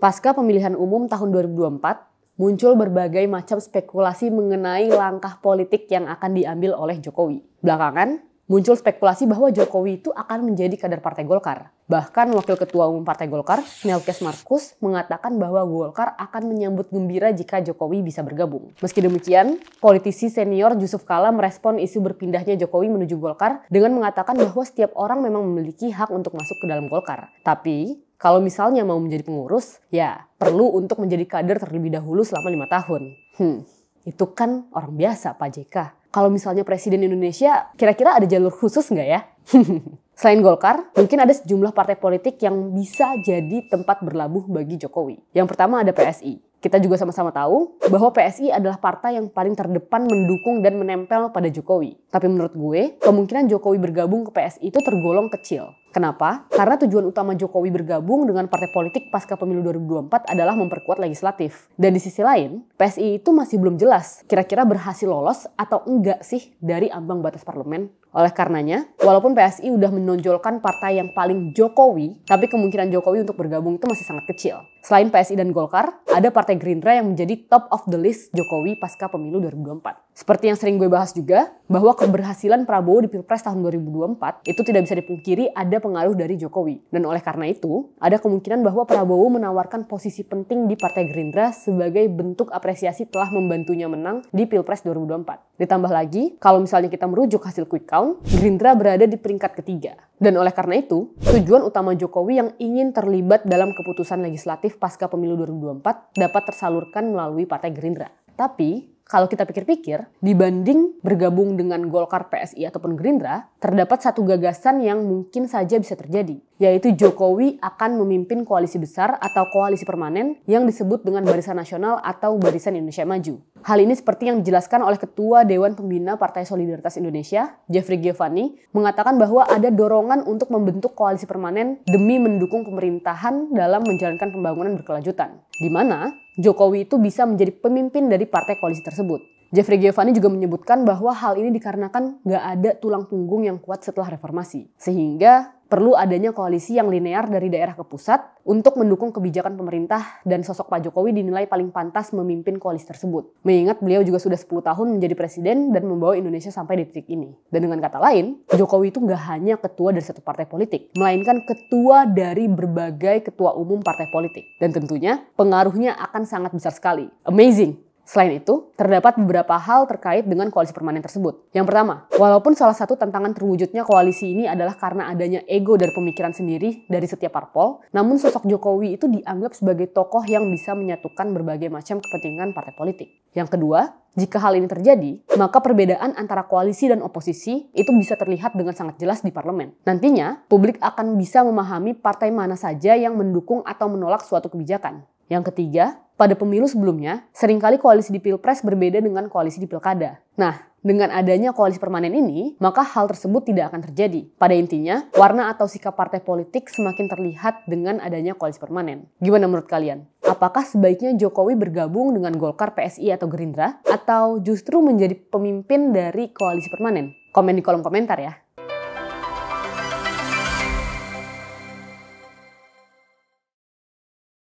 Pasca pemilihan umum tahun 2024, muncul berbagai macam spekulasi mengenai langkah politik yang akan diambil oleh Jokowi. Belakangan, muncul spekulasi bahwa Jokowi itu akan menjadi kader Partai Golkar. Bahkan Wakil Ketua Umum Partai Golkar, Melkias Markus, mengatakan bahwa Golkar akan menyambut gembira jika Jokowi bisa bergabung. Meski demikian, politisi senior Yusuf Kala merespon isu berpindahnya Jokowi menuju Golkar dengan mengatakan bahwa setiap orang memang memiliki hak untuk masuk ke dalam Golkar. Tapi, kalau misalnya mau menjadi pengurus, ya perlu untuk menjadi kader terlebih dahulu selama 5 tahun. Itu kan orang biasa, Pak JK. Kalau misalnya Presiden Indonesia, kira-kira ada jalur khusus nggak ya? Selain Golkar, mungkin ada sejumlah partai politik yang bisa jadi tempat berlabuh bagi Jokowi. Yang pertama ada PSI. Kita juga sama-sama tahu bahwa PSI adalah partai yang paling terdepan mendukung dan menempel pada Jokowi. Tapi menurut gue, kemungkinan Jokowi bergabung ke PSI itu tergolong kecil. Kenapa? Karena tujuan utama Jokowi bergabung dengan partai politik pasca pemilu 2024 adalah memperkuat legislatif. Dan di sisi lain, PSI itu masih belum jelas kira-kira berhasil lolos atau enggak sih dari ambang batas parlemen. Oleh karenanya, walaupun PSI udah menonjolkan partai yang paling Jokowi, tapi kemungkinan Jokowi untuk bergabung itu masih sangat kecil. Selain PSI dan Golkar, ada Partai Gerindra yang menjadi top of the list Jokowi pasca pemilu 2024. Seperti yang sering gue bahas juga, bahwa keberhasilan Prabowo di Pilpres tahun 2024 itu tidak bisa dipungkiri ada pengaruh dari Jokowi. Dan oleh karena itu, ada kemungkinan bahwa Prabowo menawarkan posisi penting di Partai Gerindra sebagai bentuk apresiasi telah membantunya menang di Pilpres 2024. Ditambah lagi, kalau misalnya kita merujuk hasil quick count, Gerindra berada di peringkat ketiga. Dan oleh karena itu, tujuan utama Jokowi yang ingin terlibat dalam keputusan legislatif pasca pemilu 2024 dapat tersalurkan melalui Partai Gerindra. Tapi, kalau kita pikir-pikir, dibanding bergabung dengan Golkar, PSI, ataupun Gerindra, terdapat satu gagasan yang mungkin saja bisa terjadi, yaitu Jokowi akan memimpin koalisi besar atau koalisi permanen yang disebut dengan Barisan Nasional atau Barisan Indonesia Maju. Hal ini seperti yang dijelaskan oleh Ketua Dewan Pembina Partai Solidaritas Indonesia, Jeffrey Giovanni, mengatakan bahwa ada dorongan untuk membentuk koalisi permanen demi mendukung pemerintahan dalam menjalankan pembangunan berkelanjutan, di mana Jokowi itu bisa menjadi pemimpin dari partai koalisi tersebut. Jeffrey Giovanni juga menyebutkan bahwa hal ini dikarenakan nggak ada tulang punggung yang kuat setelah reformasi. Sehingga perlu adanya koalisi yang linear dari daerah ke pusat untuk mendukung kebijakan pemerintah dan sosok Pak Jokowi dinilai paling pantas memimpin koalisi tersebut. Mengingat beliau juga sudah 10 tahun menjadi presiden dan membawa Indonesia sampai di titik ini. Dan dengan kata lain, Jokowi itu nggak hanya ketua dari satu partai politik, melainkan ketua dari berbagai ketua umum partai politik. Dan tentunya pengaruhnya akan sangat besar sekali. Amazing! Selain itu, terdapat beberapa hal terkait dengan koalisi permanen tersebut. Yang pertama, walaupun salah satu tantangan terwujudnya koalisi ini adalah karena adanya ego dan pemikiran sendiri dari setiap parpol, namun sosok Jokowi itu dianggap sebagai tokoh yang bisa menyatukan berbagai macam kepentingan partai politik. Yang kedua, jika hal ini terjadi, maka perbedaan antara koalisi dan oposisi itu bisa terlihat dengan sangat jelas di parlemen. Nantinya, publik akan bisa memahami partai mana saja yang mendukung atau menolak suatu kebijakan. Yang ketiga, pada pemilu sebelumnya, seringkali koalisi di Pilpres berbeda dengan koalisi di Pilkada. Nah, dengan adanya koalisi permanen ini, maka hal tersebut tidak akan terjadi. Pada intinya, warna atau sikap partai politik semakin terlihat dengan adanya koalisi permanen. Gimana menurut kalian? Apakah sebaiknya Jokowi bergabung dengan Golkar, PSI, atau Gerindra? Atau justru menjadi pemimpin dari koalisi permanen? Komen di kolom komentar ya.